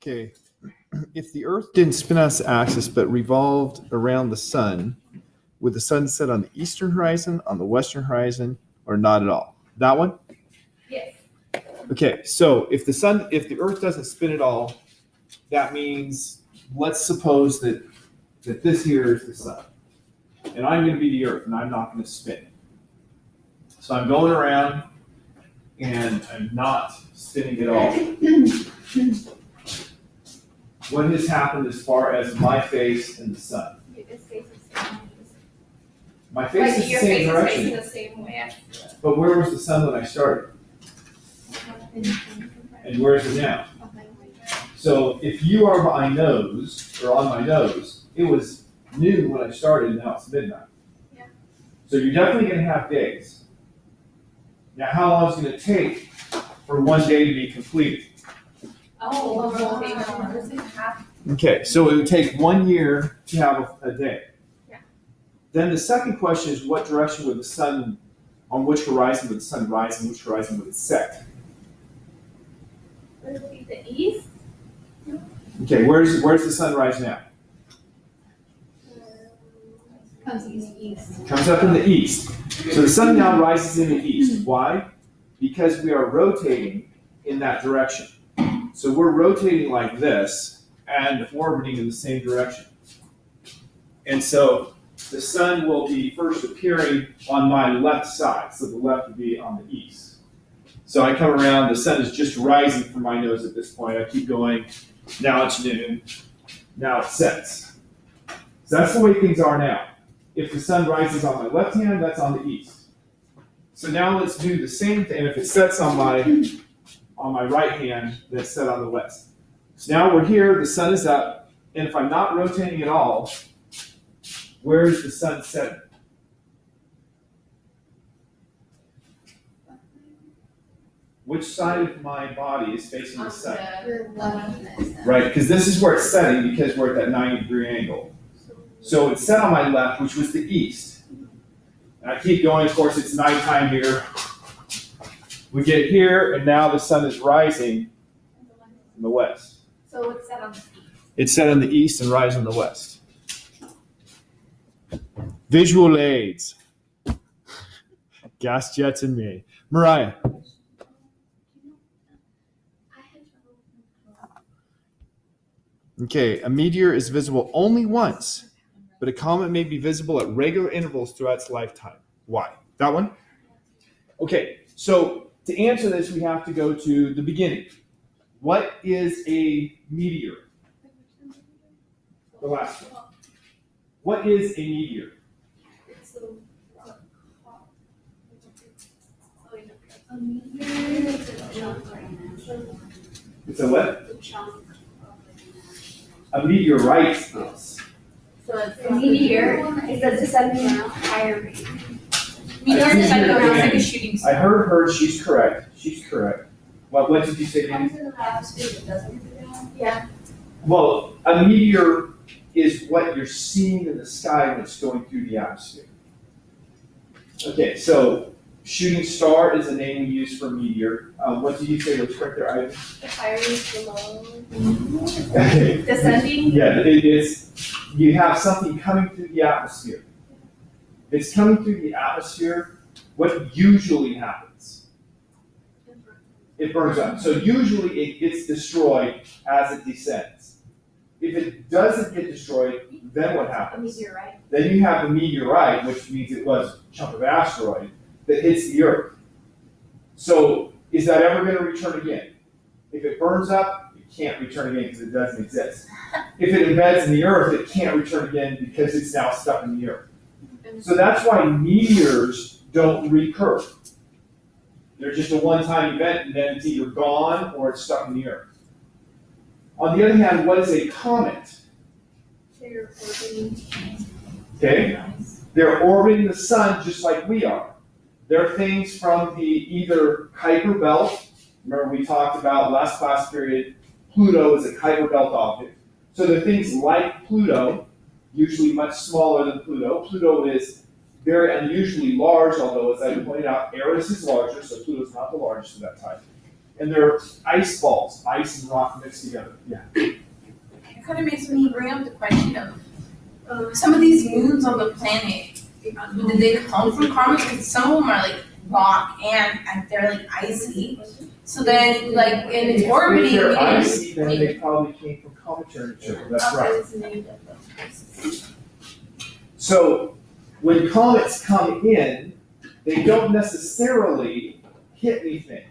Okay, if the Earth didn't spin on its axis but revolved around the sun, would the sun set on the eastern horizon, on the western horizon, or not at all? That one? Yes. Okay, so if the Earth doesn't spin at all, that means let's suppose that this here is the sun, and I'm going to be the Earth, and I'm not going to spin. So I'm going around, and I'm not spinning at all. What has happened as far as my face and the sun? My face is the same direction. Your face is facing the same way. But where was the sun when I started? And where is it now? So if you are my nose, or on my nose, it was noon when I started, and now it's midnight. Yeah. So you're definitely going to have days. Now, how long is it going to take for one day to be completed? Okay, so it would take 1 year to have a day. Yeah. Then the second question is, what direction would the sun, on which horizon would the sun rise and which horizon would it set? Would it be the east? Okay, where's the sun rise now? Comes east. Comes up in the east. So the sun now rises in the east. Why? Because we are rotating in that direction. So we're rotating like this and orbiting in the same direction. And so the sun will be first appearing on my left side. So the left would be on the east. So I come around, the sun is just rising from my nose at this point. I keep going. Now it's noon. Now it sets. So that's the way things are now. If the sun rises on my left hand, that's on the east. So now let's do the same thing. And if it sets on my right hand, then it's set on the west. So now we're here, the sun is up, and if I'm not rotating at all, where is the sun setting? Which side of my body is facing the sun? Right, because this is where it's setting because we're at that 90-degree angle. So it's set on my left, which was the east. And I keep going, of course, it's nighttime here. We get here, and now the sun is rising in the west. So it's set on the east. It's set on the east and rising in the west. Visual aids. Gas jets and me. Mariah. Okay, a meteor is visible only once, but a comet may be visible at regular intervals throughout its lifetime. Why? That one? Okay, so to answer this, we have to go to the beginning. What is a meteor? The last one. What is a meteor? It's a what? A meteorite is. So it's a meteor is a descending higher rate. Meteor is descending around like a shooting star. I heard her. She's correct. She's correct. What did you say, Danny? Comes in the atmosphere, but doesn't hit the ground. Yeah. Well, a meteor is what you're seeing in the sky when it's going through the atmosphere. Okay, so shooting star is a name we use for meteor. What did you say was correct there, Ivan? The higher is below. Okay. Descending? Yeah, it's you have something coming through the atmosphere. If it's coming through the atmosphere, what usually happens? It burns up. So usually it gets destroyed as it descends. If it doesn't get destroyed, then what A happens? meteorite. Then you have a meteorite, which means it was a chunk of asteroid that hits the Earth. So is that ever going to return again? If it burns up, it can't return again because it doesn't exist. If it embeds in the Earth, it can't return again because it's now stuck in the Earth. So that's why meteors don't recur. They're just a one-time event, and then it's either gone or it's stuck in the Earth. On the other hand, what is a comet? They're orbiting. Okay? They're orbiting the sun just like we are. They're things from the either Kuiper belt. Remember we talked about last class period, Pluto is a Kuiper belt object. So they're things like Pluto, usually much smaller than Pluto. Pluto is very unusually large, although as I pointed out, Eris is larger, so Pluto's not the largest of that type. And they're ice balls, ice and rock mixed together. Yeah. It kind of makes me bring up the question of some of these moons on the planet. Did they come from comets? Because some of them are like rock and they're like icy. So then, like, and it's orbiting. If they're and icy, then they probably came from cometary material. That's right. So when comets come in, they don't necessarily hit anything,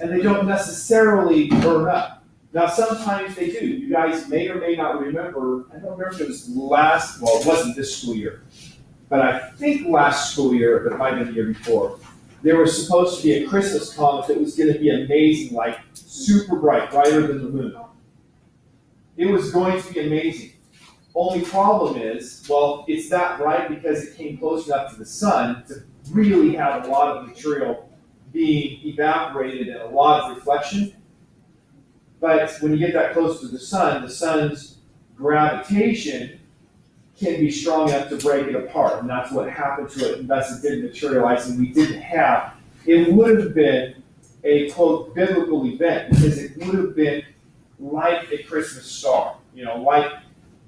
and they don't necessarily burn up. Now, sometimes they do. You guys may or may not remember. I don't remember if it was well, it wasn't this school year, but I think last school year, but it might have been the year before. There was supposed to be a Christmas comet that was going to be amazing, like super bright, brighter than the moon. It was going to be amazing. Only problem is, well, it's that bright because it came close enough to the sun to really have a lot of material being evaporated and a lot of reflection. But when you get that close to the sun's gravitation can be strong enough to break it apart. And that's what happened to it unless it didn't materialize and we didn't have. It would have been a, quote, biblical event because it would have been like a Christmas star, like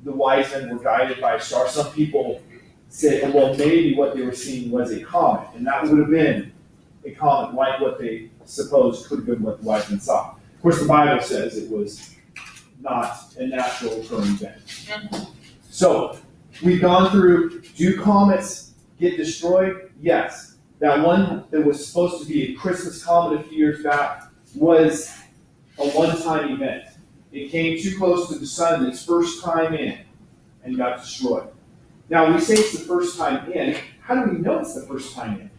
the wise men were guided by a star. Some people say, well, maybe what they were seeing was a comet, and that would have been a comet like what they supposed could have been what the wise men saw. Of course, the Bible says it was not a natural occurring event. So, we've gone through, do comets get destroyed? Yes. That one that was supposed to be a Christmas comet a few years back was a one-time event. It came too close to the sun its first time in and got destroyed. Now, we say it's the first time in. How do we know it's the first time in?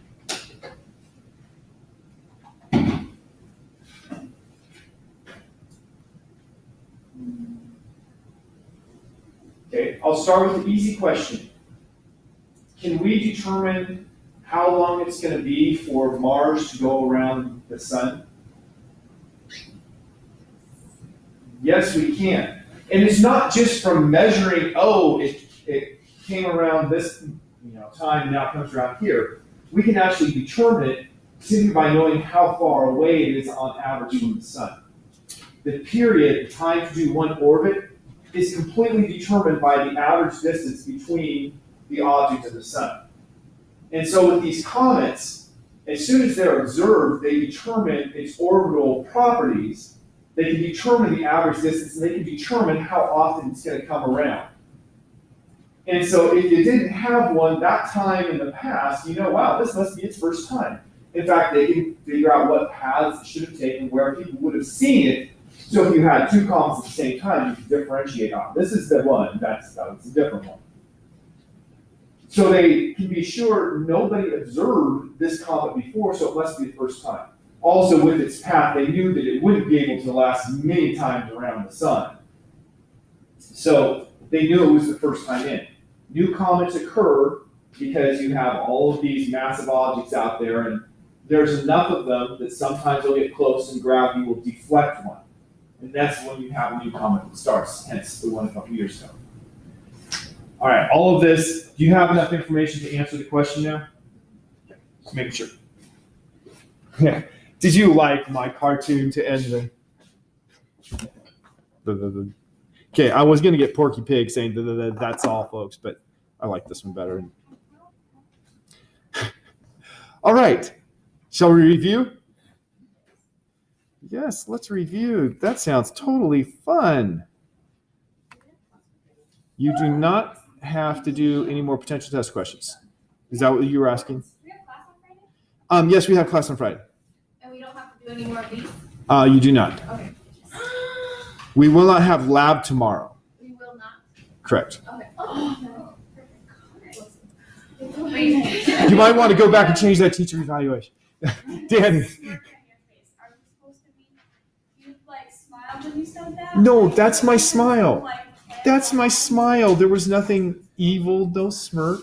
Okay, I'll start with the easy question. Can we determine how long it's going to be for Mars to go around the sun? Yes, we can. And it's not just from measuring, it came around this time and now it comes around here. We can actually determine it simply by knowing how far away it is on average from the sun. The period, the time to do one orbit, is completely determined by the average distance between the object and the sun. And so with these comets, as soon as they're observed, they determine its orbital properties. They can determine the average distance, and they can determine how often it's going to come around. And so if you didn't have one that time in the past, wow, this must be its first time. In fact, they can figure out what paths it should have taken, where people would have seen it. So if you had two comets at the same time, you could differentiate on. This is the one, that was a different one. So they can be sure nobody observed this comet before, so it must be the first time. Also, with its path, they knew that it wouldn't be able to last many times around the sun. So they knew it was the first time in. New comets occur because you have all of these massive objects out there, and there's enough of them that sometimes they'll get close and gravity will deflect one. And that's when you have a new comet that starts, hence the one a couple years ago. All right, all of this, do you have enough information to answer the question now? Just making sure. Yeah. Did you like my cartoon to end the Okay, I was going to get Porky Pig saying that's all, folks, but I like this one better. All right, shall we review? Yes, let's review. That sounds totally fun. You do not have to do any more potential test questions. Is that what you were asking? Do we have class on Friday? Yes, we have class on Friday. And we don't have to do any more of these? You do not. Okay. We will not have lab tomorrow. We will not? Correct. Okay. Oh, Wait. You might want to go back and change that teacher evaluation. Danny. No, that's my smile. That's my smile. There was nothing evil, no smirk.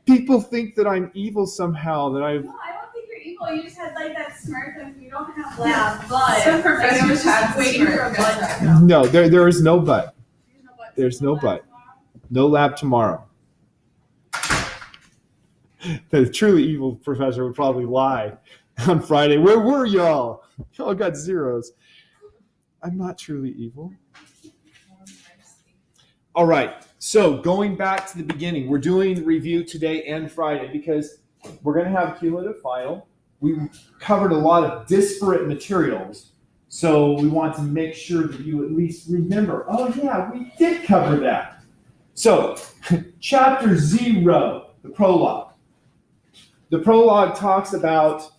People think that I'm evil somehow, that I've... No, I don't think you're evil. You just had like that smirk of you don't have blood. Some professors have waiting for a blood test. No, there is no but. There's no but. No lab tomorrow. The truly evil professor would probably lie on Friday. Where were y'all? Y'all got zeros. I'm not truly evil. All right. So going back to the beginning, we're doing review today and Friday because we're going to have a cumulative final. We covered a lot of disparate materials. So we want to make sure that you at least remember, oh yeah, we did cover that. So chapter 0, the prologue. The prologue talks about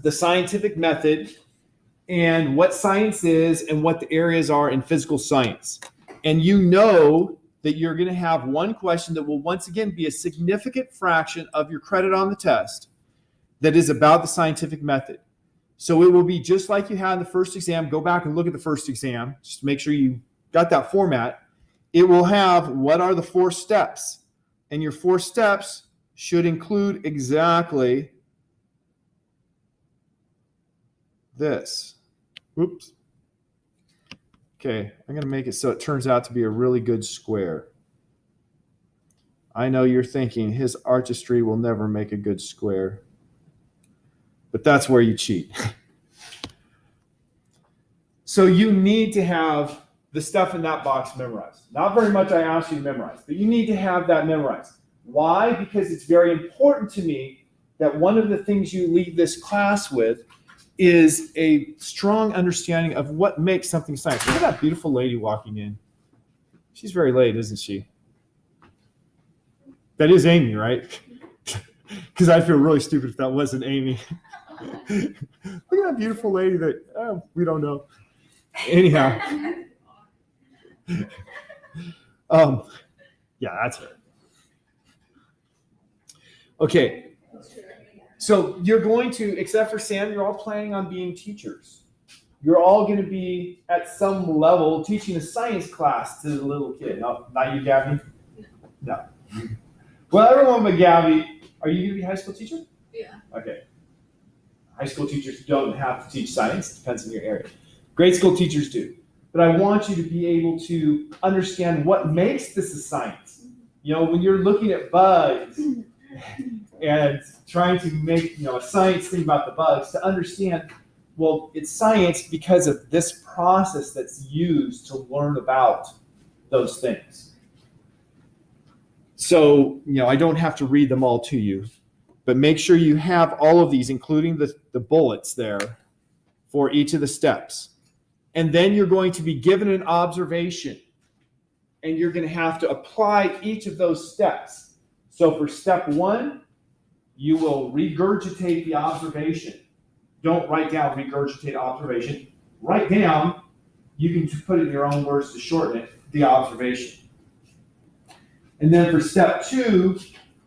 the scientific method and what science is and what the areas are in physical science. And you know that you're going to have one question that will once again be a significant fraction of your credit on the test that is about the scientific method. So it will be just like you had in the first exam. Go back and look at the first exam. Just to make sure you got that format. It will have what are the 4 steps. And your 4 steps should include exactly this. Oops. Okay, I'm going to make it so it turns out to be a really good square. I know you're thinking his artistry will never make a good square. But that's where you cheat. So you need to have the stuff in that box memorized. Not very much I asked you to memorize, but you need to have that memorized. Why? Because it's very important to me that one of the things you leave this class with is a strong understanding of what makes something science. Look at that beautiful lady walking in. She's very late, isn't she? That is Amy, right? Because I feel really stupid if that wasn't Amy. Look at that beautiful lady that we don't know. Anyhow. Yeah, that's her. Okay. So you're going to, except for Sam, you're all planning on being teachers. You're all going to be at some level teaching a science class to the little kid. No, not you, Gabby? No. Well, everyone but Gabby, are you going to be a high school teacher? Yeah. Okay. High school teachers don't have to teach science. It depends on your area. Grade school teachers do. But I want you to be able to understand what makes this a science. You know, when you're looking at bugs and trying to make, a science thing about the bugs, to understand, well, it's science because of this process that's used to learn about those things. So, I don't have to read them all to you, but make sure you have all of these, including the bullets there for each of the steps. And then you're going to be given an observation, and you're going to have to apply each of those steps. So for step 1, you will regurgitate the observation. Don't write down regurgitate observation. Write down, you can put it in your own words to shorten it, the observation. And then for step 2,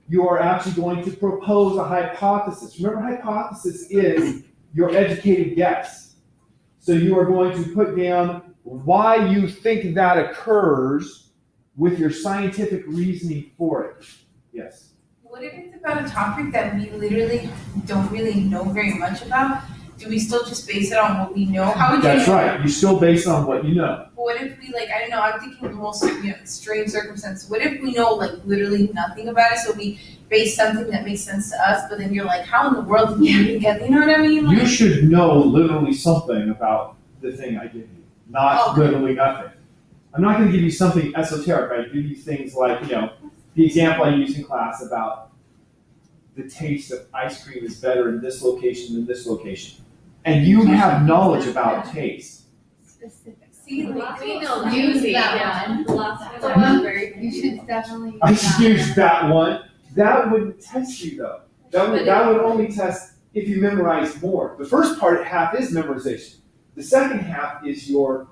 you are actually going to propose a hypothesis. Remember, hypothesis is your educated guess. So you are going to put down why you think that occurs with your scientific reasoning for it. Yes? What if it's about a topic that we literally don't really know very much about? Do we still just base it on what we know? How would you That's know? right. You still base it on what you know. But what if we, I don't know, I'm thinking the most extreme circumstance. What if we know, literally nothing about it, so we base something that makes sense to us, but then you're like, how in the world did you even get, you know what I mean? You should know literally something about the thing I give you, not literally nothing. I'm not going to give you something esoteric. I give you things like, the example I use in class about the taste of ice cream is better in this location than this location. And you have knowledge about taste. Specific. See, we know use that that one. The last one. You should definitely I should use that one. That wouldn't test you though. That would only test if you memorize more. The first half is memorization. The second half is your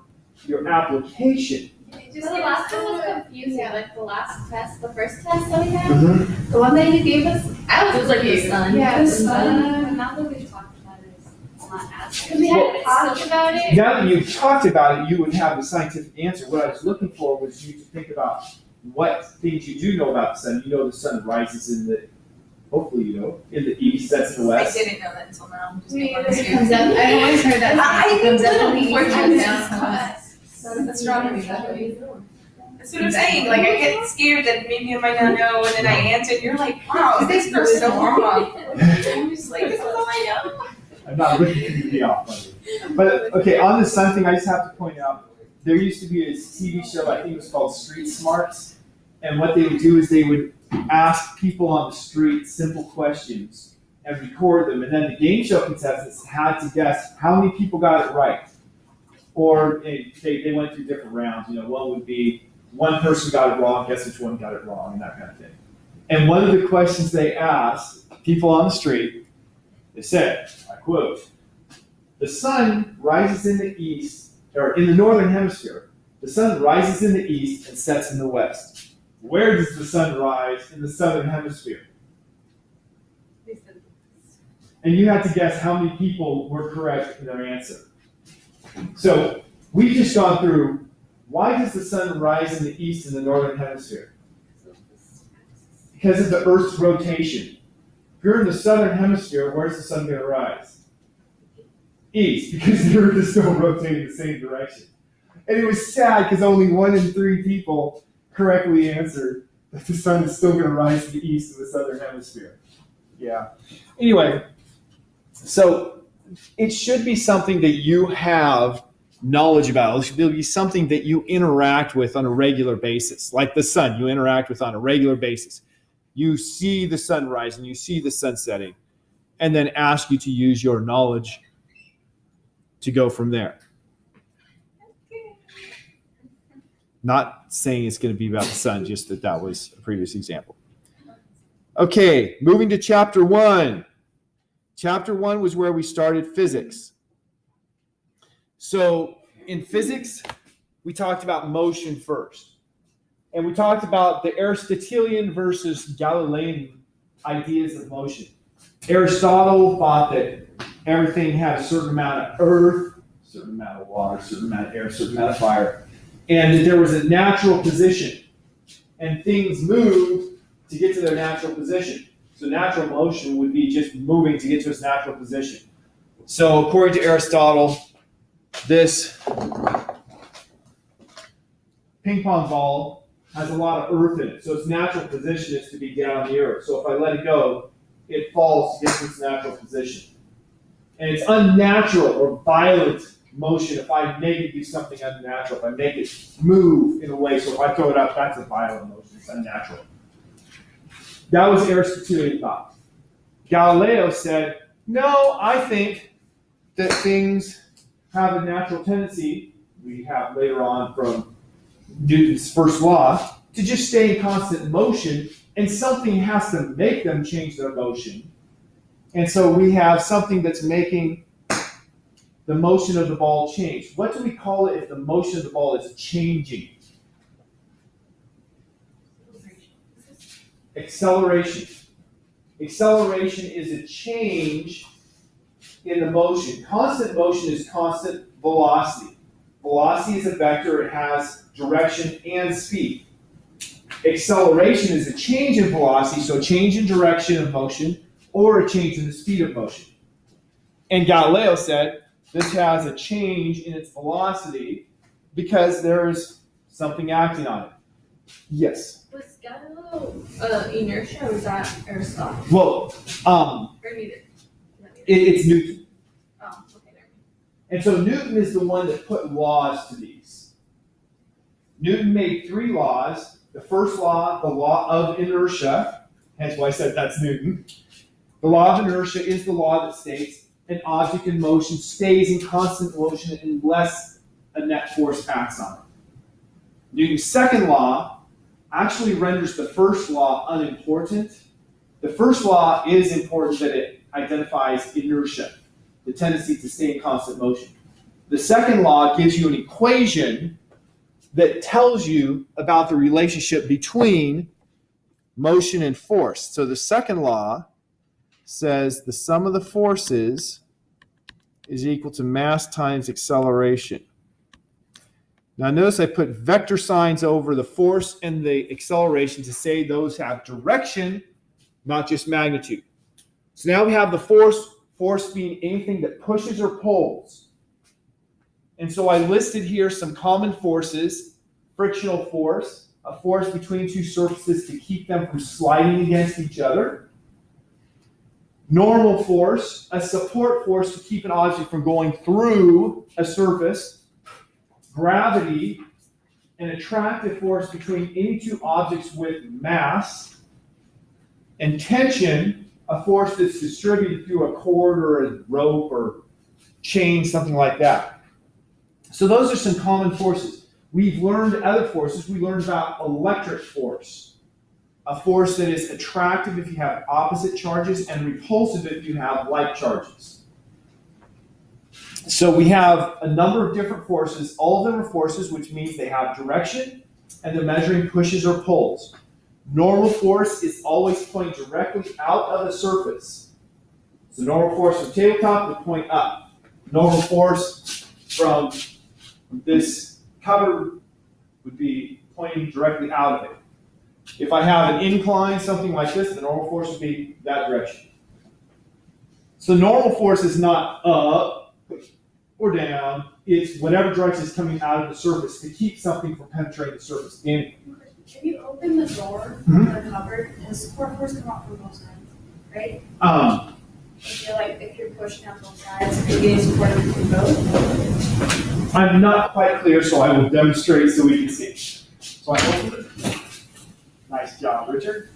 application. The last one was confusing. The last test, the first test that we had, the one that you gave us, I was confused. Yeah, the sun. Now that we've talked about it, it's not as. Because we hadn't talked about it. Now that you've talked about it, you would have the scientific answer. What I was looking for was you to think about what things you do know about the sun. You know the sun rises in the, hopefully you know, in the east, sets in the west. I didn't know that until now. It comes up. I always heard that. I It comes up when we before turn you down class. astronomy. That's what I'm saying. Like, I get scared that maybe I might not know, and then I answer, and you're like, wow, this is so wrong. I'm just like, this is all I know. I'm not looking for you to be off on. But okay, on the sun thing, I just have to point out, there used to be a TV show, I think it was called Street Smarts, and what they would do is they would ask people on the street simple questions and record them, and then the game show contestants had to guess how many people got it right. Or they went through different rounds. You know, one would be one person got it wrong, guess which one got it wrong, and that kind of thing. And one of the questions they asked people on the street, they said, I quote, "The sun rises in the east, or in the northern hemisphere. The sun rises in the east and sets in the west. Where does the sun rise in the southern hemisphere?" And you had to guess how many people were correct in their answer. So we've just gone through, why does the sun rise in the east in the northern hemisphere? Because of the Earth's rotation. If you're in the southern hemisphere, where's the sun going to rise? East, because the Earth is still rotating the same direction. And it was sad because only 1 in 3 people correctly answered that the sun is still going to rise to the east in the southern hemisphere. Yeah. Anyway, so it should be something that you have knowledge about. It should be something that you interact with on a regular basis. Like the sun, you interact with on a regular basis. You see the sun rising, you see the sun setting, and then ask you to use your knowledge to go from there. Not saying it's going to be about the sun, just that was a previous example. Okay, moving to chapter 1. Chapter 1 was where we started physics. So in physics, we talked about motion first. And we talked about the Aristotelian versus Galilean ideas of motion. Aristotle thought that everything had a certain amount of earth, a certain amount of water, a certain amount of air, a certain amount of fire, and that there was a natural position. And things moved to get to their natural position. So natural motion would be just moving to get to its natural position. So according to Aristotle, this ping pong ball has a lot of earth in it. So its natural position is to be down on the earth. So if I let it go, it falls to get to its natural position. And it's unnatural or violent motion if I make it do something unnatural, if I make it move in a way. So if I throw it up, that's a violent motion. It's unnatural. That was Aristotelian thought. Galileo said, no, I think that things have a natural tendency, we have later on from Newton's first law, to just stay in constant motion, and something has to make them change their motion. And so we have something that's making the motion of the ball change. What do we call it if the motion of the ball is changing? Acceleration. Acceleration is a change in the motion. Constant motion is constant velocity. Velocity is a vector. It has direction and speed. Acceleration is a change in velocity, so a change in direction of motion or a change in the speed of motion. And Galileo said this has a change in its velocity because there's something acting on it. Yes? Was Galileo inertia or was that Aristotle? Well, Or neither? it's Newton. Oh, okay, there. And so Newton is the one that put laws to these. Newton made 3 laws. The first law, the law of inertia, hence why I said that's Newton. The law of inertia is the law that states an object in motion stays in constant motion unless a net force acts on it. Newton's second law actually renders the first law unimportant. The first law is important that it identifies inertia, the tendency to stay in constant motion. The second law gives you an equation that tells you about the relationship between motion and force. So the second law says the sum of the forces is equal to mass times acceleration. Now notice I put vector signs over the force and the acceleration to say those have direction, not just magnitude. So now we have the force being anything that pushes or pulls. And so I listed here some common forces. frictional force, a force between two surfaces to keep them from sliding against each other. Normal force, a support force to keep an object from going through a surface. Gravity, an attractive force between any two objects with mass. And tension, a force that's distributed through a cord or a rope or chain, something like that. So those are some common forces. We've learned other forces. We learned about electric force, a force that is attractive if you have opposite charges and repulsive if you have like charges. So we have a number of different forces. All of them are forces, which means they have direction and the measuring pushes or pulls. Normal force is always pointing directly out of a surface. So normal force from tabletop would point up. Normal force from this cover would be pointing directly out of it. If I have an incline, something like this, the normal force would be that direction. So normal force is not up or down. It's whatever direction is coming out of the surface to keep something from penetrating the surface. Danny? If you open the door of the cupboard, the support force come out from both sides, right? If you're pushing out both sides, you're getting support from both. I'm not quite clear, so I will demonstrate so we can see. So I opened it. Nice job, Richard.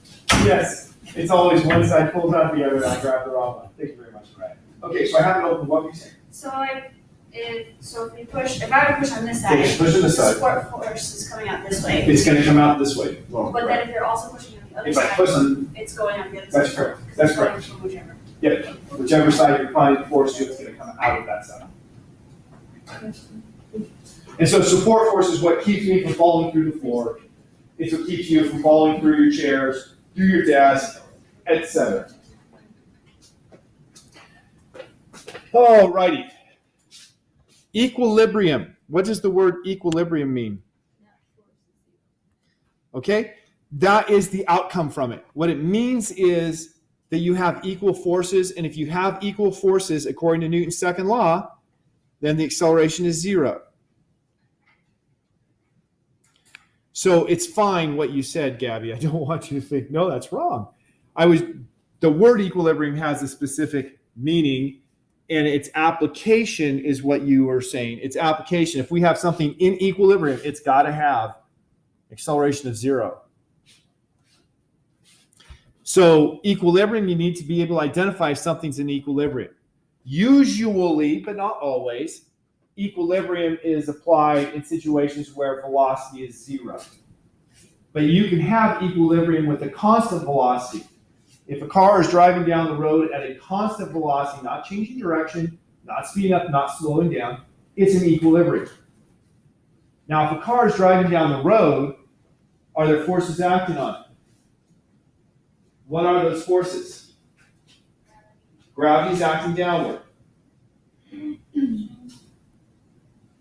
Yes, it's always one side pulls out the other, and I grab the wrong one. Thank you very much, Brad. Okay, so I have it open. What were you saying? So if you push, if I would push on this side, Okay, push on this side. support force is coming out this way. It's going to come out this way. Well, But then if you're also pushing on the other if I side, push on, it's going on the other side. that's correct. That's It's going correct. from whichever. Yep. Whichever side you're applying the force to, it's going to come out of that side. And so support force is what keeps me from falling through the floor. It's what keeps you from falling through your chairs, through your desk, etc. All righty. Equilibrium. What does the word equilibrium mean? Okay? That is the outcome from it. What it means is that you have equal forces, and if you have equal forces, according to Newton's second law, then the acceleration is zero. So it's fine what you said, Gabby. I don't want you to think, no, that's wrong. The word equilibrium has a specific meaning, and its application is what you were saying. Its application, if we have something in equilibrium, it's got to have acceleration of zero. So equilibrium, you need to be able to identify if something's in equilibrium. Usually, but not always, equilibrium is applied in situations where velocity is zero. But you can have equilibrium with a constant velocity. If a car is driving down the road at a constant velocity, not changing direction, not speeding up, not slowing down, it's in equilibrium. Now, if a car is driving down the road, are there forces acting on it? What are those forces? Gravity is acting downward.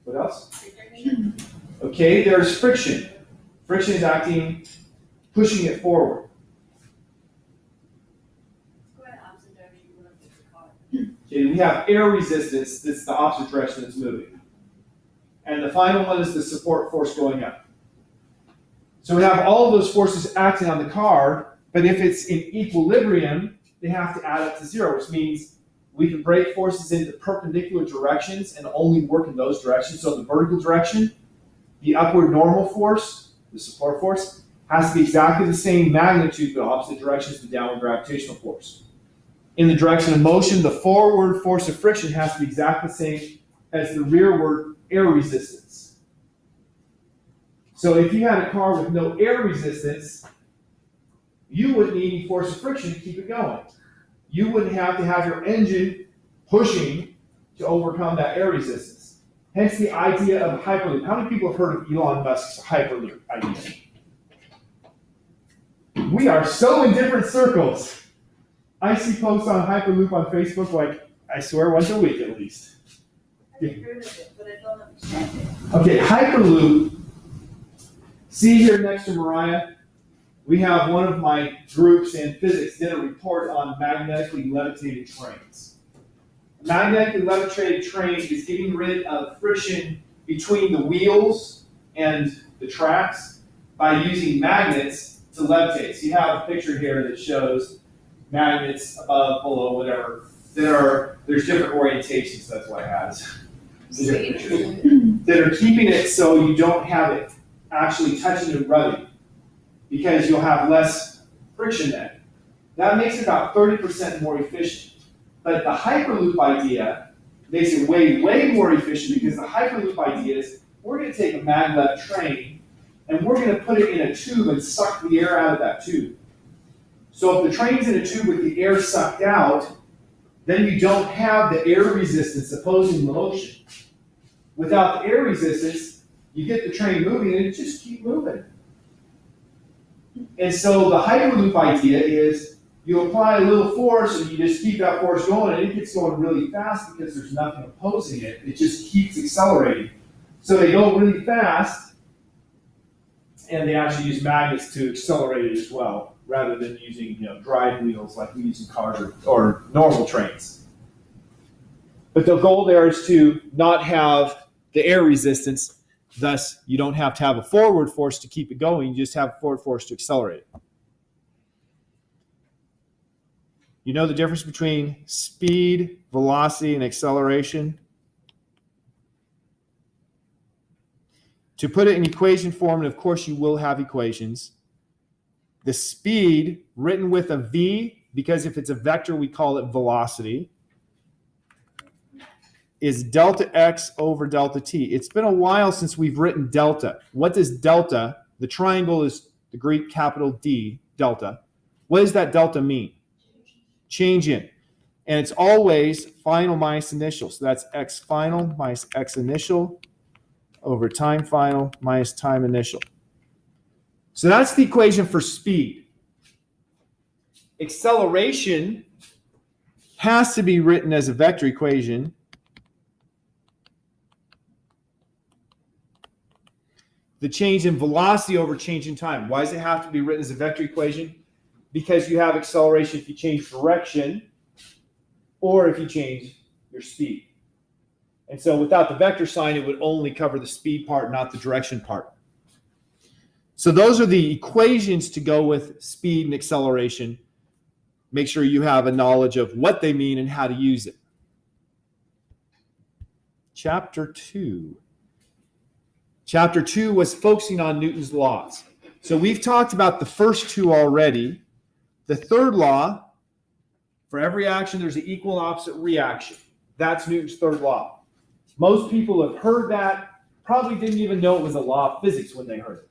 What else? Okay, there's friction. Friction is acting, pushing it forward. Go in the opposite direction, you want to push the car. Okay, we have air resistance, that's the opposite direction it's moving. And the final one is the support force going up. So we have all of those forces acting on the car, but if it's in equilibrium, they have to add up to zero, which means we can break forces into perpendicular directions and only work in those directions. So the vertical direction, the upward normal force, the support force, has to be exactly the same magnitude, but opposite directions, the downward gravitational force. In the direction of motion, the forward force of friction has to be exactly the same as the rearward air resistance. So if you had a car with no air resistance, you wouldn't need any force of friction to keep it going. You wouldn't have to have your engine pushing to overcome that air resistance. Hence the idea of Hyperloop. How many people have heard of Elon Musk's Hyperloop idea? We are so in different circles. I see posts on Hyperloop on Facebook like, I swear, once a week at least. I've heard of it, but I don't understand it. Okay, Hyperloop. See here next to Mariah, we have one of my groups in physics did a report on magnetically levitated trains. A magnetically levitated train is getting rid of friction between the wheels and the tracks by using magnets to levitate. So you have a picture here that shows magnets above, below, whatever. There's different orientations, that's what it has. That are keeping it so you don't have it actually touching and rubbing, because you'll have less friction then. That makes it about 30% more efficient. But the Hyperloop idea makes it way, way more efficient, because the Hyperloop idea is we're going to take a maglev train and we're going to put it in a tube and suck the air out of that tube. So if the train's in a tube with the air sucked out, then you don't have the air resistance opposing the motion. Without the air resistance, you get the train moving and it just keeps moving. And so the Hyperloop idea is you apply a little force and you just keep that force going, and it gets going really fast because there's nothing opposing it. It just keeps accelerating. So they go really fast, and they actually use magnets to accelerate it as well, rather than using drive wheels like we use in cars or normal trains. But the goal there is to not have the air resistance. Thus, you don't have to have a forward force to keep it going. You just have a forward force to accelerate it. You know the difference between speed, velocity, and acceleration? To put it in equation form, and of course you will have equations, the speed written with a V, because if it's a vector we call it velocity, is delta x over delta t. It's been a while since we've written delta. What does delta, the triangle is the Greek capital D, delta. What does that delta mean? Change in. And it's always final minus initial. So that's x final minus x initial over time final minus time initial. So that's the equation for speed. Acceleration has to be written as a vector equation. The change in velocity over change in time. Why does it have to be written as a vector equation? Because you have acceleration if you change direction or if you change your speed. And so without the vector sign, it would only cover the speed part, not the direction part. So those are the equations to go with speed and acceleration. Make sure you have a knowledge of what they mean and how to use it. Chapter 2. Chapter 2 was focusing on Newton's laws. So we've talked about the first two already. The third law, for every action, there's an equal and opposite reaction. That's Newton's third law. Most people have heard that, probably didn't even know it was a law of physics when they heard it.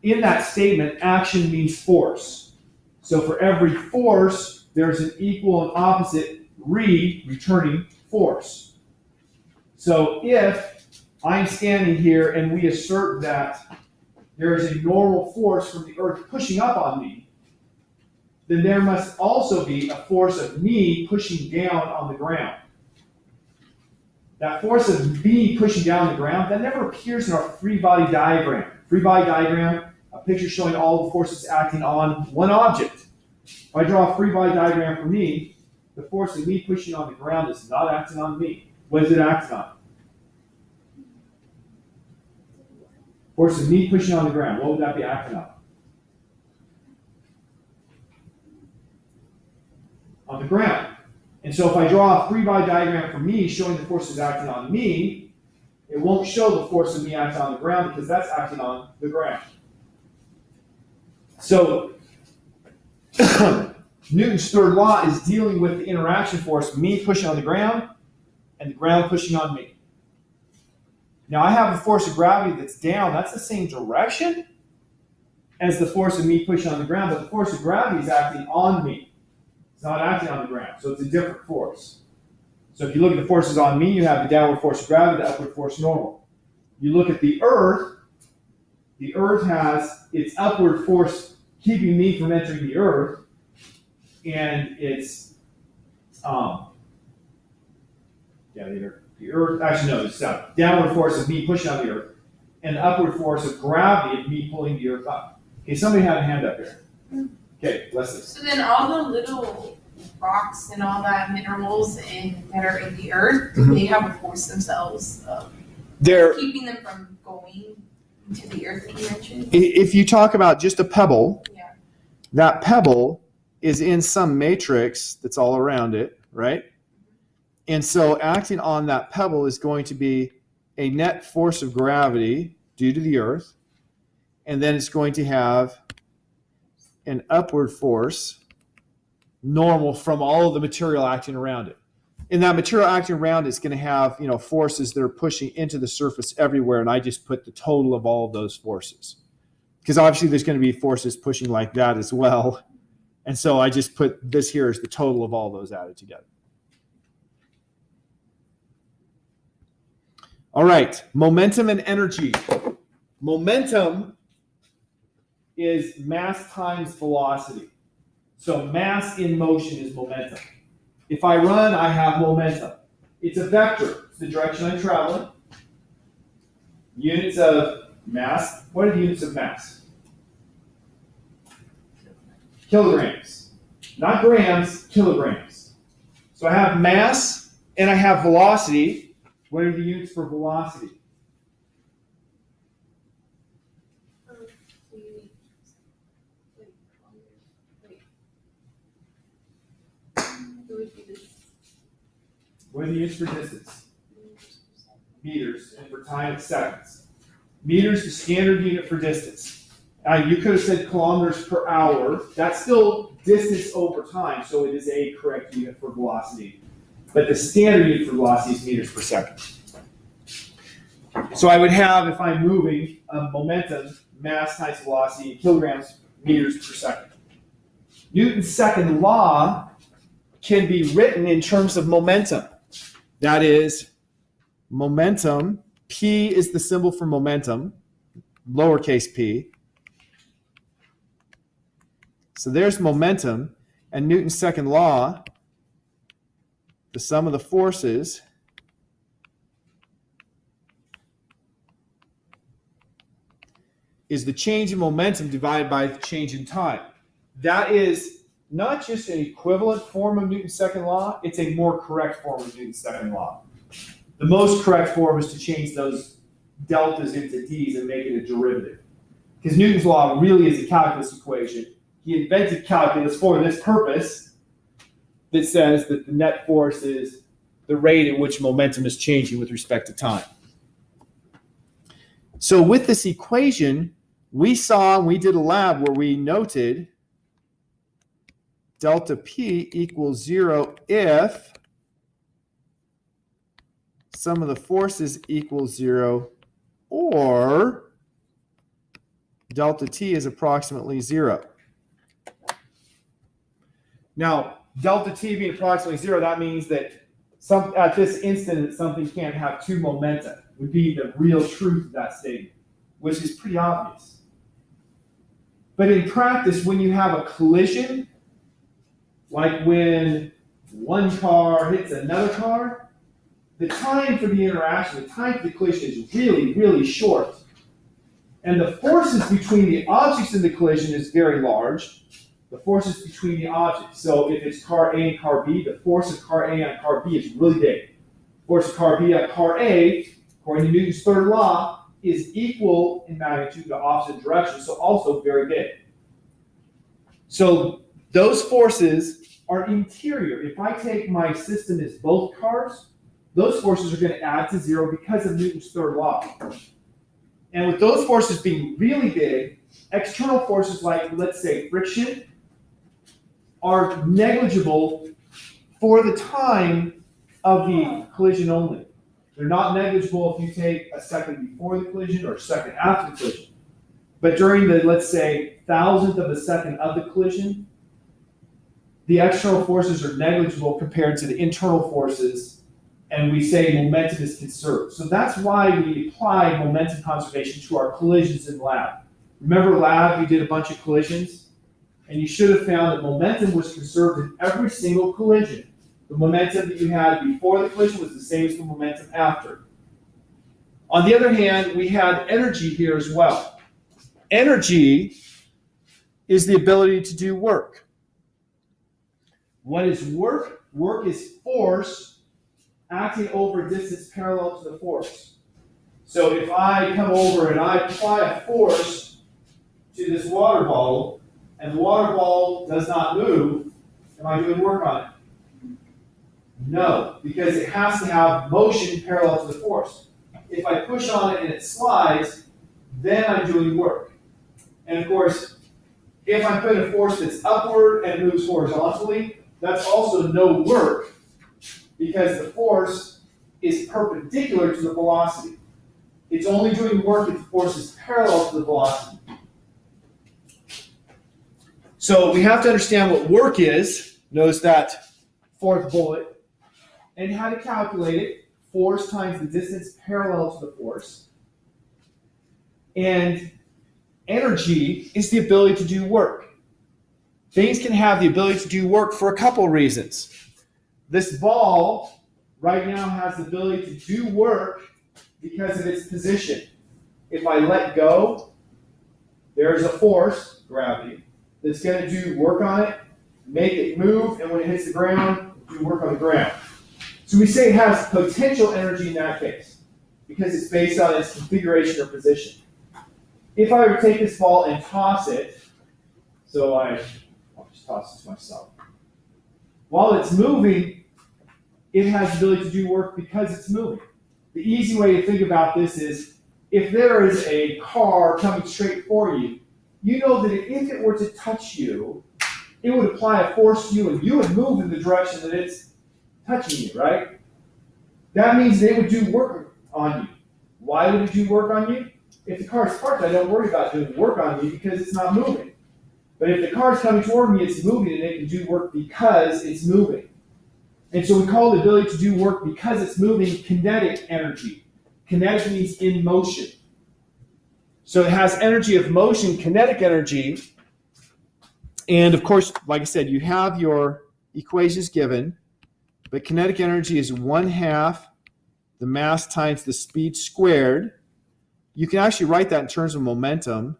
In that statement, action means force. So for every force, there's an equal and opposite returning force. So if I'm standing here and we assert that there is a normal force from the earth pushing up on me, then there must also be a force of me pushing down on the ground. That force of me pushing down on the ground, that never appears in our free body diagram. Free body diagram, a picture showing all the forces acting on one object. If I draw a free body diagram for me, the force of me pushing on the ground is not acting on me. What is it acting on? Force of me pushing on the ground, what would that be acting on? On the ground. And so if I draw a free body diagram for me showing the forces acting on me, it won't show the force of me acting on the ground because that's acting on the ground. So Newton's third law is dealing with the interaction force, me pushing on the ground and the ground pushing on me. Now I have a force of gravity that's down. That's the same direction as the force of me pushing on the ground, but the force of gravity is acting on me. It's not acting on the ground, so it's a different force. So if you look at the forces on me, you have the downward force of gravity, the upward force normal. You look at the Earth has its upward force keeping me from entering the Earth, and it's the Earth, actually no, it's downward force of me pushing on the Earth, and the upward force of gravity of me pulling the Earth up. Okay, somebody had a hand up here. Okay, Leslie. So then all the little rocks and all that minerals that are in the earth, they have a force themselves of They're keeping them from going. into the earth that you mentioned? If you talk about just a pebble, Yeah. that pebble is in some matrix that's all around it, right? And so acting on that pebble is going to be a net force of gravity due to the earth, and then it's going to have an upward force normal from all of the material acting around it. And that material acting around it's going to have, forces that are pushing into the surface everywhere, and I just put the total of all of those forces. Because obviously there's going to be forces pushing like that as well. And so I just put this here as the total of all those added together. All right, momentum and energy. Momentum is mass times velocity. So mass in motion is momentum. If I run, I have momentum. It's a vector. It's the direction I'm traveling. Units of mass. What are the units of mass? Kilograms. Not grams, kilograms. So I have mass and I have velocity. What are the units for velocity? What are the units for distance? Meters, and for time it's seconds. Meters, the standard unit for distance. You could have said kilometers per hour. That's still distance over time, so it is a correct unit for velocity. But the standard unit for velocity is meters per second. So I would have, if I'm moving, momentum, mass times velocity, kilograms, meters per second. Newton's second law can be written in terms of momentum. That is, momentum, P is the symbol for momentum, lowercase p. So there's momentum, and Newton's second law, the sum of the forces, is the change in momentum divided by the change in time. That is not just an equivalent form of Newton's second law, it's a more correct form of Newton's second law. The most correct form is to change those deltas into d's and make it a derivative. Because Newton's law really is a calculus equation. He invented calculus for this purpose that says that the net force is the rate at which momentum is changing with respect to time. So with this equation, we did a lab where we noted delta P equals 0 if sum of the forces equals 0 or delta T is approximately 0. Now, delta T being approximately 0, that means that at this instant something can't have two momenta, would be the real truth of that statement, which is pretty obvious. But in practice, when you have a collision, like when one car hits another car, the time for the interaction, the time for the collision is really, really short. And the forces between the objects in the collision is very large. The forces between the objects. So if it's car A and car B, the force of car A on car B is really big. Force of car B on car A, according to Newton's third law, is equal in magnitude to opposite directions, so also very big. So those forces are interior. If I take my system as both cars, those forces are going to add to 0 because of Newton's third law. And with those forces being really big, external forces like, let's say, friction, are negligible for the time of the collision only. They're not negligible if you take a second before the collision or a second after the collision. But during the, let's say, thousandth of a second of the collision, the external forces are negligible compared to the internal forces, and we say momentum is conserved. So that's why we apply momentum conservation to our collisions in lab. Remember lab, we did a bunch of collisions? And you should have found that momentum was conserved in every single collision. The momentum that you had before the collision was the same as the momentum after. On the other hand, we had energy here as well. Energy is the ability to do work. What is work? Work is force acting over a distance parallel to the force. So if I come over and I apply a force to this water bottle, and the water bottle does not move, am I doing work on it? No, because it has to have motion parallel to the force. If I push on it and it slides, then I'm doing work. And of course, if I put a force that's upward and moves horizontally, that's also no work because the force is perpendicular to the velocity. It's only doing work if the force is parallel to the velocity. So we have to understand what work is. Notice that fourth bullet. And how to calculate it. Force times the distance parallel to the force. And energy is the ability to do work. Things can have the ability to do work for a couple reasons. This ball right now has the ability to do work because of its position. If I let go, there's a force, gravity, that's going to do work on it, make it move, and when it hits the ground, do work on the ground. So we say it has potential energy in that case because it's based on its configuration or position. If I were to take this ball and toss it, so I'll just toss it to myself. While it's moving, it has the ability to do work because it's moving. The easy way to think about this is if there is a car coming straight for you, you know that if it were to touch you, it would apply a force to you and you would move in the direction that it's touching you, right? That means they would do work on you. Why would it do work on you? If the car is parked, I don't worry about doing work on you because it's not moving. But if the car is coming toward me, it's moving and it can do work because it's moving. And so we call the ability to do work because it's moving kinetic energy. Kinetic means in motion. So it has energy of motion, kinetic energy. And of course, like I said, you have your equations given. But kinetic energy is 1/2 the mass times the speed squared. You can actually write that in terms of momentum.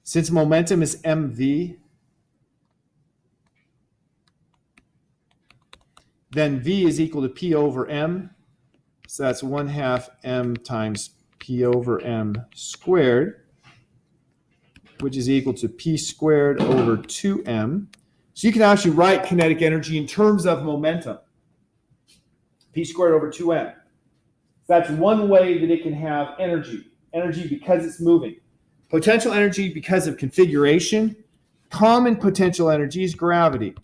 Since momentum is mv, then v is equal to p over m. So that's 1/2 m times p over m squared, which is equal to p squared over 2m. So you can actually write kinetic energy in terms of momentum. P squared over 2m. That's one way that it can have energy. Energy because it's moving. Potential energy because of configuration. Common potential energy is gravity.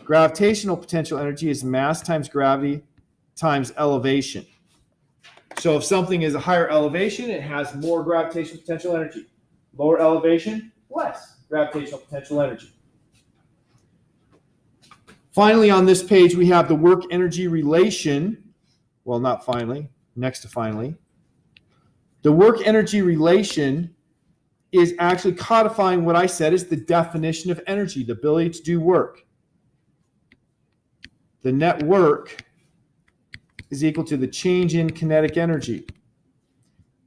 Gravitational potential energy is mass times gravity times elevation. So if something is a higher elevation, it has more gravitational potential energy. Lower elevation, less gravitational potential energy. Finally, on this page, we have the work-energy relation. Well, not finally, next to finally. The work-energy relation is actually codifying what I said is the definition of energy, the ability to do work. The net work is equal to the change in kinetic energy.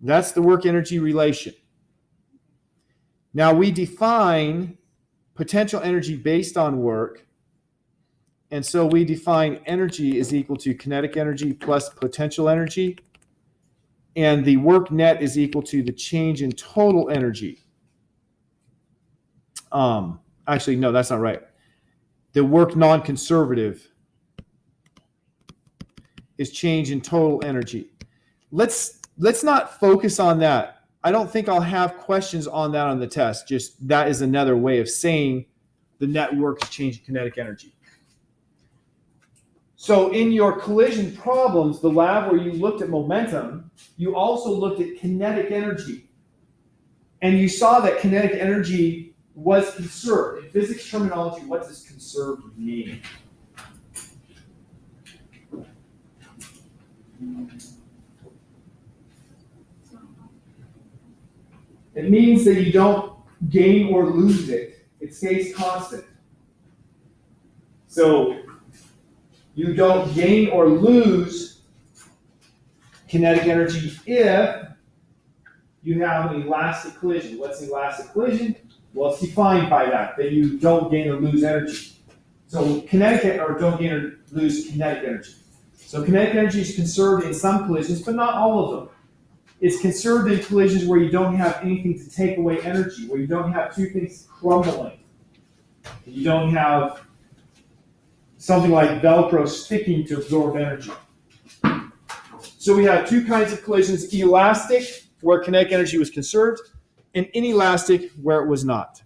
That's the work-energy relation. Now, we define potential energy based on work. And so we define energy is equal to kinetic energy plus potential energy. And the work net is equal to the change in total energy. Actually, no, that's not right. The work non-conservative is change in total energy. Let's not focus on that. I don't think I'll have questions on that on the test. Just that is another way of saying the net work is change in kinetic energy. So in your collision problems, the lab where you looked at momentum, you also looked at kinetic energy. And you saw that kinetic energy was conserved. In physics terminology, what does conserved mean? It means that you don't gain or lose it. It stays constant. So you don't gain or lose kinetic energy if you have an elastic collision. What's an elastic collision? Well, it's defined by that you don't gain or lose energy. So kinetic, or don't gain or lose kinetic energy. So kinetic energy is conserved in some collisions, but not all of them. It's conserved in collisions where you don't have anything to take away energy, where you don't have two things crumbling. You don't have something like Velcro sticking to absorb energy. So we have two kinds of collisions: elastic, where kinetic energy was conserved, and inelastic, where it was not.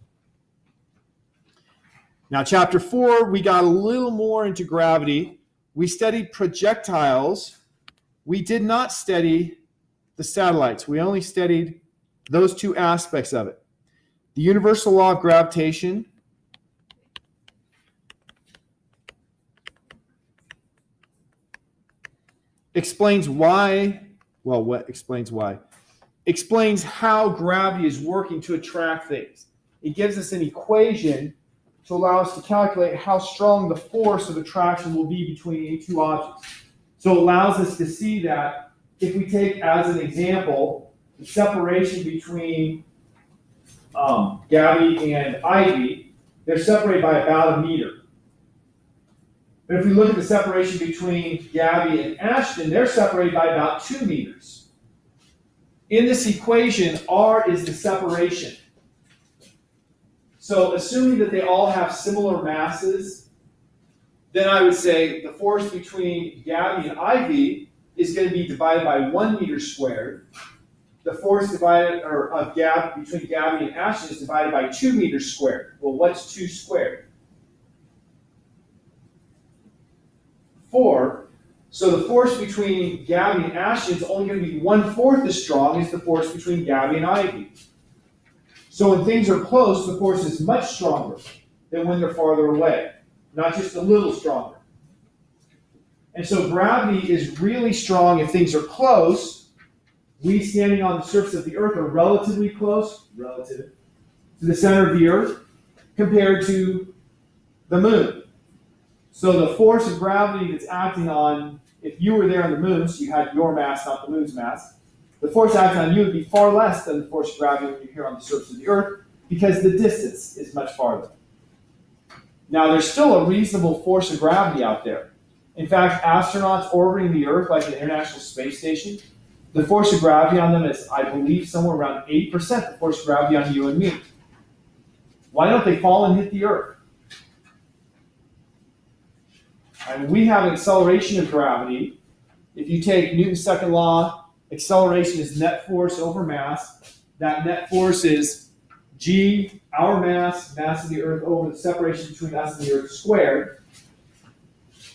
Now, chapter 4, we got a little more into gravity. We studied projectiles. We did not study the satellites. We only studied those two aspects of it. The universal law of gravitation explains why, well, what explains why? Explains how gravity is working to attract things. It gives us an equation to allow us to calculate how strong the force of attraction will be between any two objects. So it allows us to see that if we take as an example the separation between Gabby and Ivy, they're separated by about a meter. But if we look at the separation between Gabby and Ashton, they're separated by about 2 meters. In this equation, R is the separation. So assuming that they all have similar masses, then I would say the force between Gabby and Ivy is going to be divided by 1 meter squared. The force between Gabby and Ashton is divided by 2 meters squared. Well, what's 2 squared? 4. So the force between Gabby and Ashton is only going to be 1/4 as strong as the force between Gabby and Ivy. So when things are close, the force is much stronger than when they're farther away, not just a little stronger. And so gravity is really strong if things are close. We standing on the surface of the Earth are relatively close, relative, to the center of the Earth compared to the Moon. So the force of gravity that's acting on, if you were there on the Moon, so you had your mass, not the Moon's mass, the force acting on you would be far less than the force of gravity when you're here on the surface of the Earth because the distance is much farther. Now, there's still a reasonable force of gravity out there. In fact, astronauts orbiting the Earth, like the International Space Station, the force of gravity on them is, I believe, somewhere around 8% the force of gravity on you and me. Why don't they fall and hit the Earth? I mean, we have an acceleration of gravity. If you take Newton's second law, acceleration is net force over mass. That net force is G, our mass, mass of the Earth, over the separation between us and the Earth squared.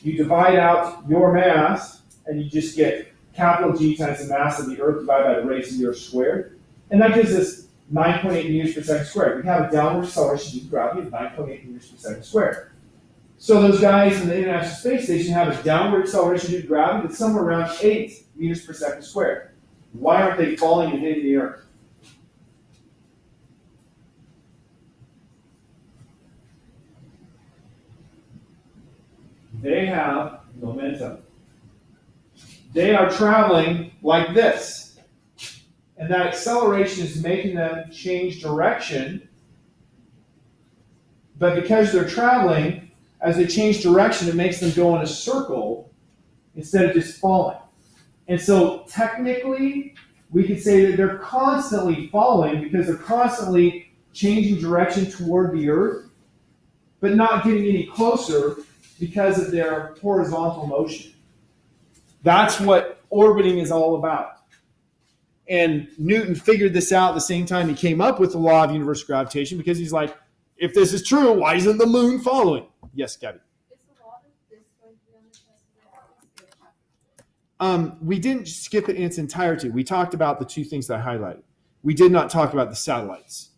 You divide out your mass, and you just get capital G times the mass of the Earth divided by the radius of the Earth squared. And that gives us 9.8 meters per second squared. We have a downward acceleration due to gravity of 9.8 meters per second squared. So those guys in the International Space Station have a downward acceleration due to gravity that's somewhere around 8 meters per second squared. Why aren't they falling and hitting the Earth? They have momentum. They are traveling like this. And that acceleration is making them change direction. But because they're traveling, as they change direction, it makes them go in a circle instead of just falling. And so technically, we could say that they're constantly falling because they're constantly changing direction toward the Earth, but not getting any closer because of their horizontal motion. That's what orbiting is all about. And Newton figured this out at the same time he came up with the law of universal gravitation because he's like, if this is true, why isn't the Moon following? Yes, Gabby. Is a lot of this going to be on the test? We didn't skip it in its entirety. We talked about the two things that I highlighted. We did not talk about the satellites,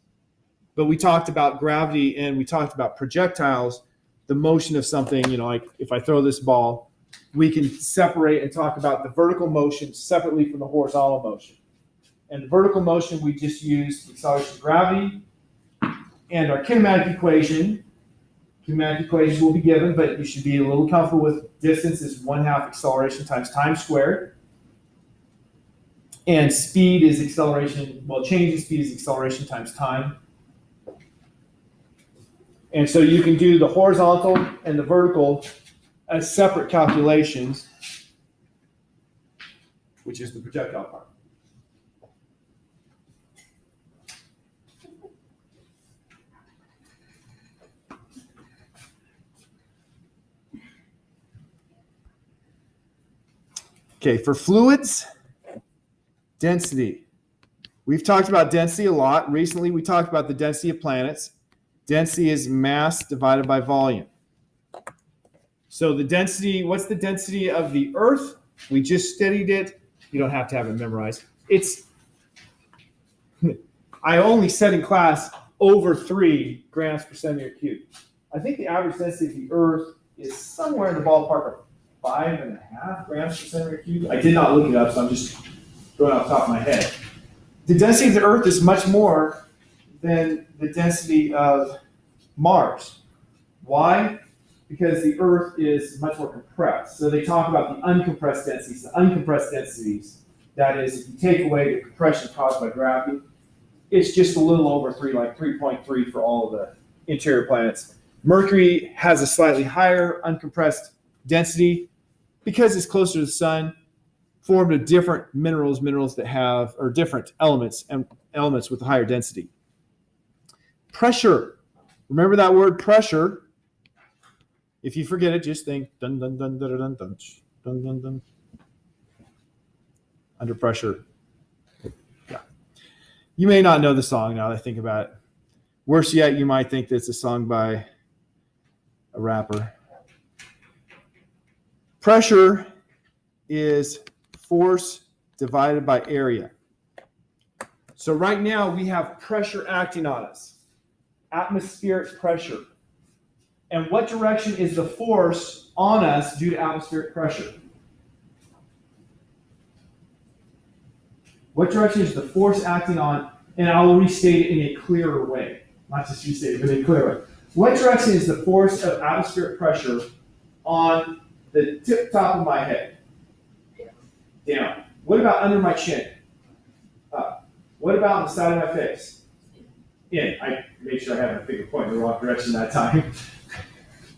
but we talked about gravity and we talked about projectiles, the motion of something, like if I throw this ball, we can separate and talk about the vertical motion separately from the horizontal motion. And the vertical motion, we just used the acceleration of gravity and our kinematic equation. Kinematic equations will be given, but you should be a little comfortable with distance is 1/2 acceleration times time squared. And speed is acceleration, change in speed is acceleration times time. And so you can do the horizontal and the vertical as separate calculations, which is the projectile part. Okay, for fluids, density. We've talked about density a lot. Recently, we talked about the density of planets. Density is mass divided by volume. So the density, what's the density of the Earth? We just studied it. You don't have to have it memorized. I only said in class over 3 grams per centimeter cubed. I think the average density of the Earth is somewhere in the ballpark of 5.5 grams per centimeter cubed. I did not look it up, so I'm just going off the top of my head. The density of the Earth is much more than the density of Mars. Why? Because the Earth is much more compressed. So they talk about the uncompressed densities. The uncompressed densities, that is, if you take away the compression caused by gravity, it's just a little over 3, like 3.3 for all of the interior planets. Mercury has a slightly higher uncompressed density because it's closer to the sun, formed of different minerals that have, or different elements, and elements with a higher density. Pressure. Remember that word pressure. If you forget it, just think dun dun dun dun dun dun dun dun dun. Under pressure. Yeah. You may not know the song now that I think about it. Worse yet, you might think that it's a song by a rapper. Pressure is force divided by area. So right now we have pressure acting on us. Atmospheric pressure. And what direction is the force on us due to atmospheric pressure? What direction is the force acting on? And I will restate it in a clearer way. Not just restate it, but in a clearer way. What direction is the force of atmospheric pressure on the tip top of my head? Down. What about under my chin? Up. What about on the side of my face? In. I made sure I had my finger pointing in the wrong direction that time.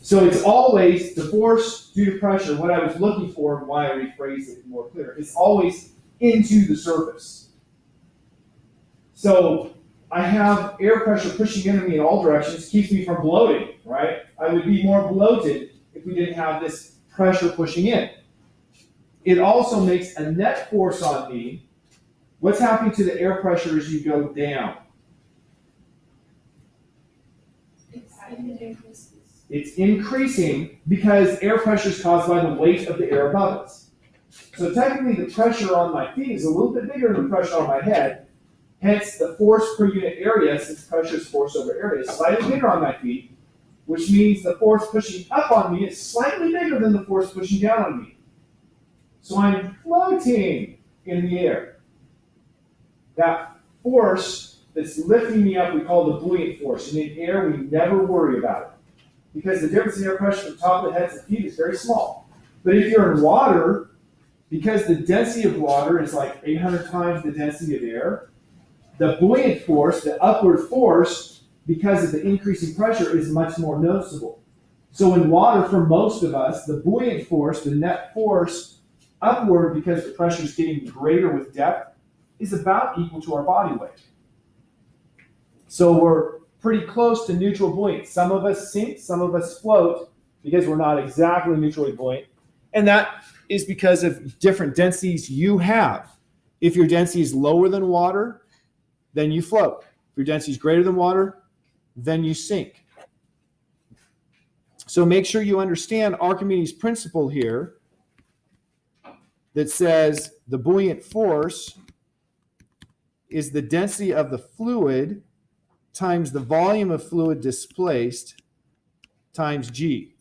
So it's always the force due to pressure, what I was looking for and why I rephrased it more clear. It's always into the surface. So I have air pressure pushing into me in all directions, keeps me from bloating, right? I would be more bloated if we didn't have this pressure pushing in. It also makes a net force on me. What's happening to the air pressure as you go down? It's increasing because air pressure is caused by the weight of the air above us. So technically the pressure on my feet is a little bit bigger than the pressure on my head. Hence the force per unit area, since pressure is force over area, is slightly bigger on my feet, which means the force pushing up on me is slightly bigger than the force pushing down on me. So I'm floating in the air. That force that's lifting me up we call the buoyant force. In the air, we never worry about it. Because the difference in air pressure from the top of the head to the feet is very small. But if you're in water, because the density of water is like 800 times the density of air, the buoyant force, the upward force, because of the increasing pressure, is much more noticeable. So in water, for most of us, the buoyant force, the net force, upward, because the pressure is getting greater with depth, is about equal to our body weight. So we're pretty close to neutral buoyant. Some of us sink, some of us float, because we're not exactly neutrally buoyant. And that is because of different densities you have. If your density is lower than water, then you float. If your density is greater than water, then you sink. So make sure you understand Archimedes' principle here that says the buoyant force is the density of the fluid times the volume of fluid displaced times G.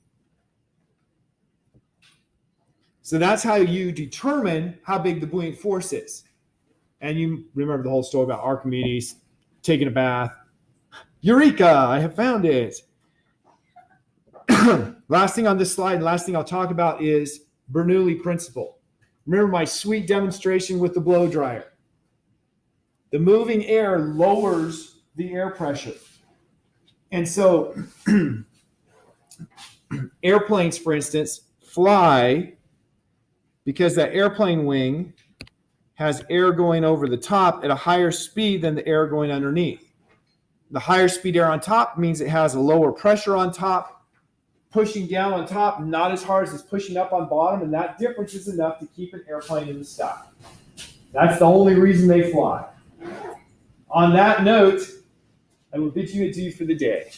So that's how you determine how big the buoyant force is. And you remember the whole story about Archimedes taking a bath. Eureka, I have found it. Last thing on this slide, and last thing I'll talk about is Bernoulli principle. Remember my sweet demonstration with the blow dryer. The moving air lowers the air pressure. And so airplanes, for instance, fly because that airplane wing has air going over the top at a higher speed than the air going underneath. The higher speed air on top means it has a lower pressure on top, pushing down on top, not as hard as it's pushing up on bottom, and that difference is enough to keep an airplane in the sky. That's the only reason they fly. On that note, I will bid you adieu for the day.